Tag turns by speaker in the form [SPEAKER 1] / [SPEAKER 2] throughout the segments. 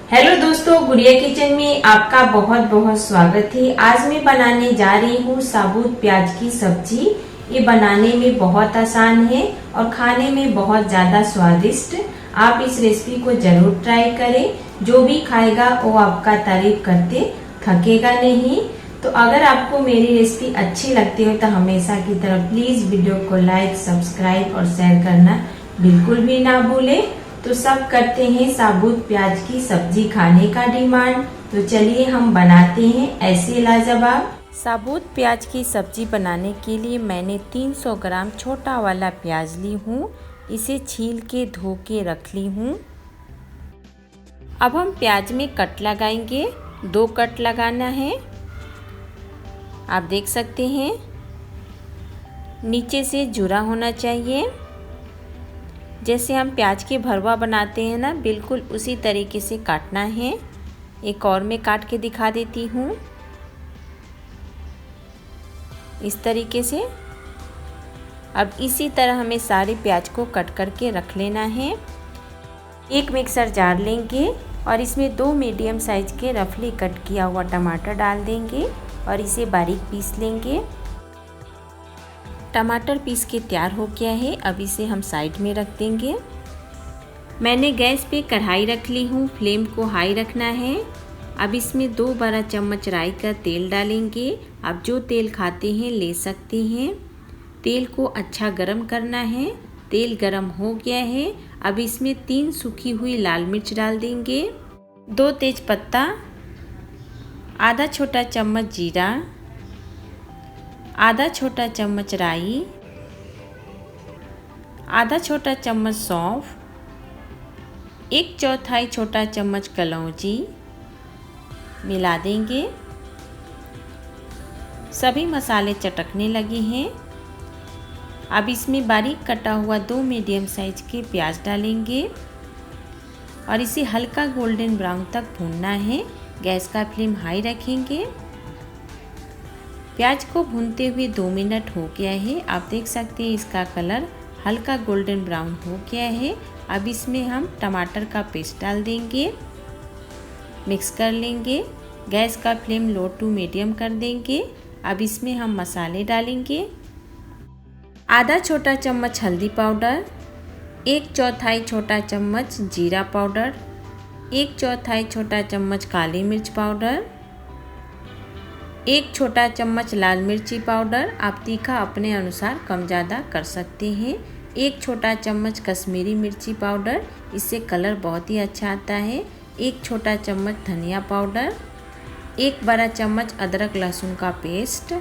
[SPEAKER 1] Hello दोस्तों, गुड़िया kitchen में आपका बहुत बहुत स्वागत है। आज मैं बनाने जा रही हूँ साबुत प्याज की सब्जी। ये बनाने में बहुत आसान है और खाने में बहुत ज्यादा स्वादिष्ट। आप इस रेसिपी को जरूर ट्राई करें। जो भी खाएगा वो आपका तारीफ करते थकेगा नहीं। तो अगर आपको मेरी रेसिपी अच्छी लगती हो तो हमेशा की तरह प्लीज वीडियो को लाइक, सब्सक्राइब और शेयर करना बिल्कुल भी ना भूले। तो सब करते हैं साबुत प्याज की सब्जी खाने का डिमांड। तो चलिए हम बनाते हैं ऐसे लाजवाब साबुत प्याज की सब्जी। बनाने के लिए मैंने 300 ग्राम छोटा वाला प्याज ली हूँ। इसे छील के धो के रख ली हूँ। अब हम प्याज में कट लगाएंगे। 2 कट लगाना है। आप देख सकते हैं नीचे से जुड़ा होना चाहिए। जैसे हम प्याज के भरवा बनाते हैं ना, बिल्कुल उसी तरीके से काटना है। एक और मैं काट के दिखा देती हूँ इस तरीके से। अब इसी तरह हमें सारे प्याज को कट करके रख लेना है। एक मिक्सर जार लेंगे और इसमें 2 मीडियम साइज के रफली कट किया हुआ टमाटर डाल देंगे और इसे बारीक पीस लेंगे। टमाटर पीस के तैयार हो गया है। अब इसे हम साइड में रख देंगे। मैंने गैस पे कढ़ाई रख ली हूँ। फ्लेम को हाई रखना है। अब इसमें 2 बड़ा चम्मच राई का तेल डालेंगे। आप जो तेल खाते हैं ले सकते हैं। तेल को अच्छा गरम करना है। तेल गरम हो गया है। अब इसमें 3 सूखी हुई लाल मिर्च डाल देंगे, 2 तेज पत्ता, आधा छोटा चम्मच जीरा, आधा छोटा चम्मच राई, आधा छोटा चम्मच सौंफ, 1/4 छोटा चम्मच कलौंजी मिला देंगे। सभी मसाले चटकने लगे हैं। अब इसमें बारीक कटा हुआ 2 मीडियम साइज के प्याज डालेंगे और इसे हल्का गोल्डन ब्राउन तक भूनना है। गैस का फ्लेम हाई रखेंगे। प्याज को भूनते हुए 2 मिनट हो गया है। आप देख सकते हैं इसका कलर हल्का गोल्डन ब्राउन हो गया है। अब इसमें हम टमाटर का पेस्ट डाल देंगे, मिक्स कर लेंगे। गैस का फ्लेम लो टू मीडियम कर देंगे। अब इसमें हम मसाले डालेंगे। आधा छोटा चम्मच हल्दी पाउडर, 1/4 छोटा चम्मच जीरा पाउडर, 1/4 छोटा चम्मच काली मिर्च पाउडर, 1 छोटा चम्मच लाल मिर्ची पाउडर। आप तीखा अपने अनुसार कम ज़्यादा कर सकते हैं। 1 छोटा चम्मच कश्मीरी मिर्ची पाउडर, इससे कलर बहुत ही अच्छा आता है। 1 छोटा चम्मच धनिया पाउडर, 1 बड़ा चम्मच अदरक लहसुन का पेस्ट,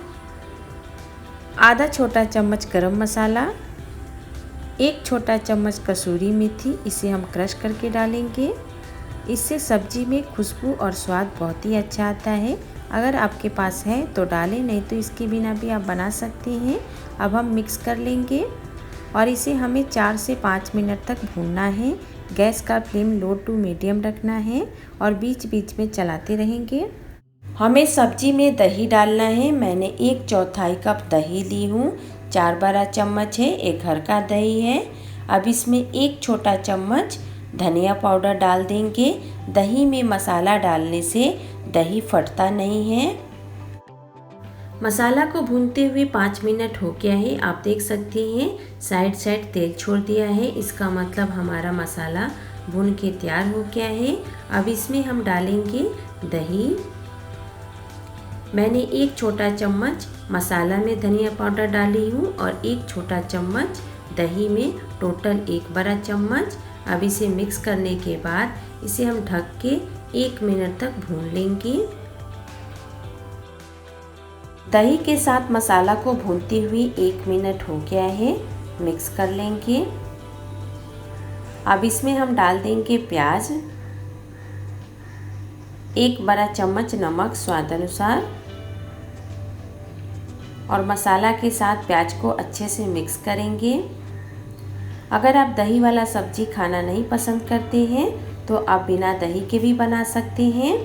[SPEAKER 1] आधा छोटा चम्मच गरम मसाला, 1 छोटा चम्मच कसूरी मेथी, इसे हम क्रश करके डालेंगे। इससे सब्जी में खुशबू और स्वाद बहुत ही अच्छा आता है। अगर आपके पास है तो डालें, नहीं तो इसके बिना भी आप बना सकते हैं। अब हम मिक्स कर लेंगे और इसे हमें 4 से 5 मिनट तक भूनना है। गैस का फ्लेम लो टू मीडियम रखना है और बीच बीच में चलाते रहेंगे। हमें सब्जी में दही डालना है। मैंने 1/4 कप दही ली हूँ। 4 बड़ा चम्मच है, एक घर का दही है। अब इसमें 1 छोटा चम्मच धनिया पाउडर डाल देंगे। दही में मसाला डालने से दही फटता नहीं है। मसाला को भूनते हुए 5 मिनट हो गया है। आप देख सकते हैं साइड साइड तेल छोड़ दिया है। इसका मतलब हमारा मसाला भून के तैयार हो गया है। अब इसमें हम डालेंगे दही। मैंने 1 छोटा चम्मच मसाला में धनिया पाउडर डाली हूँ और 1 छोटा चम्मच दही में, टोटल 1 बड़ा चम्मच। अब इसे मिक्स करने के बाद इसे हम ढक के 1 मिनट तक भून लेंगे। दही के साथ मसाला को भूनते हुए 1 मिनट हो गया है। मिक्स कर लेंगे। अब इसमें हम डाल देंगे प्याज, 1 बड़ा चम्मच नमक स्वाद अनुसार और मसाला के साथ प्याज को अच्छे से मिक्स करेंगे। अगर आप दही वाला सब्जी खाना नहीं पसंद करते हैं तो आप बिना दही के भी बना सकते हैं।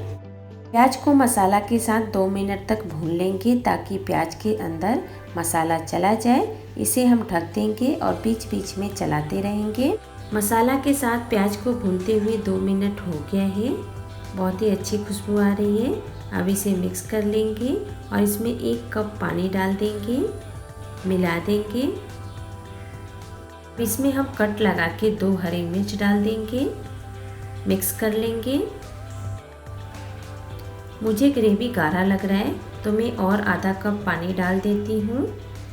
[SPEAKER 1] प्याज को मसाला के साथ 2 मिनट तक भून लेंगे ताकि प्याज के अंदर मसाला चला जाए। इसे हम ढक देंगे और बीच बीच में चलाते रहेंगे। मसाला के साथ प्याज को भूनते हुए 2 मिनट हो गया है। बहुत ही अच्छी खुशबू आ रही है। अब इसे मिक्स कर लेंगे और इसमें 1 कप पानी डाल देंगे, मिला देंगे। इसमें हम कट लगा के 2 हरी मिर्च डाल देंगे, मिक्स कर लेंगे। मुझे ग्रेवी गाढ़ा लग रहा है तो मैं और आधा कप पानी डाल देती हूँ।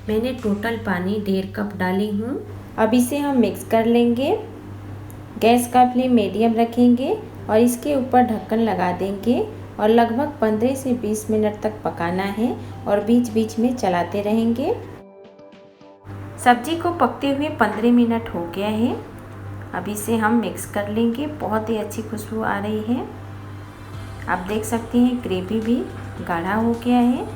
[SPEAKER 1] मैंने टोटल पानी 1.5 कप डाली हूँ। अब इसे हम मिक्स कर लेंगे। गैस का फ्लेम मीडियम रखेंगे और इसके ऊपर ढक्कन लगा देंगे और लगभग 15 से 20 मिनट तक पकाना है और बीच बीच में चलाते रहेंगे। सब्जी को पकते हुए 15 मिनट हो गया है। अब इसे हम मिक्स कर लेंगे। बहुत ही अच्छी खुशबू आ रही है। आप देख सकते हैं ग्रेवी भी गाढ़ा हो गया है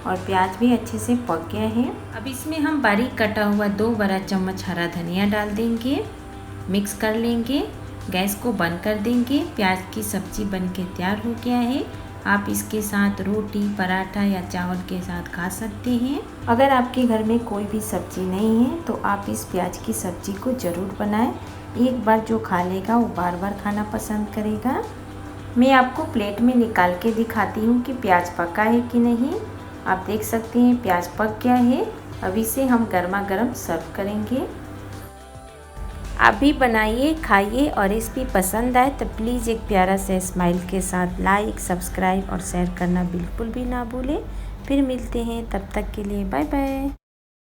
[SPEAKER 1] और प्याज भी अच्छे से पक गया है। अब इसमें हम बारीक कटा हुआ 2 बड़ा चम्मच हरा धनिया डाल देंगे, मिक्स कर लेंगे। गैस को बंद कर देंगे। प्याज की सब्जी बनके तैयार हो गया है। आप इसके साथ रोटी, पराठा या चावल के साथ खा सकते हैं। अगर आपके घर में कोई भी सब्जी नहीं है तो आप इस प्याज की सब्जी को ज़रूर बनाएं। एक बार जो खा लेगा वो बार बार खाना पसंद करेगा। मैं आपको प्लेट में निकाल के दिखाती हूँ कि प्याज पका है कि नहीं। आप देख सकते हैं प्याज पक गया है। अब इसे हम गर्मा गर्म सर्व करेंगे। आप भी बनाइए, खाइए और रेसिपी पसंद आए तो प्लीज़ एक प्यारा सा स्माइल के साथ लाइक, सब्सक्राइब और शेयर करना बिल्कुल भी ना भूलें। फिर मिलते हैं, तब तक के लिए बाय बाय।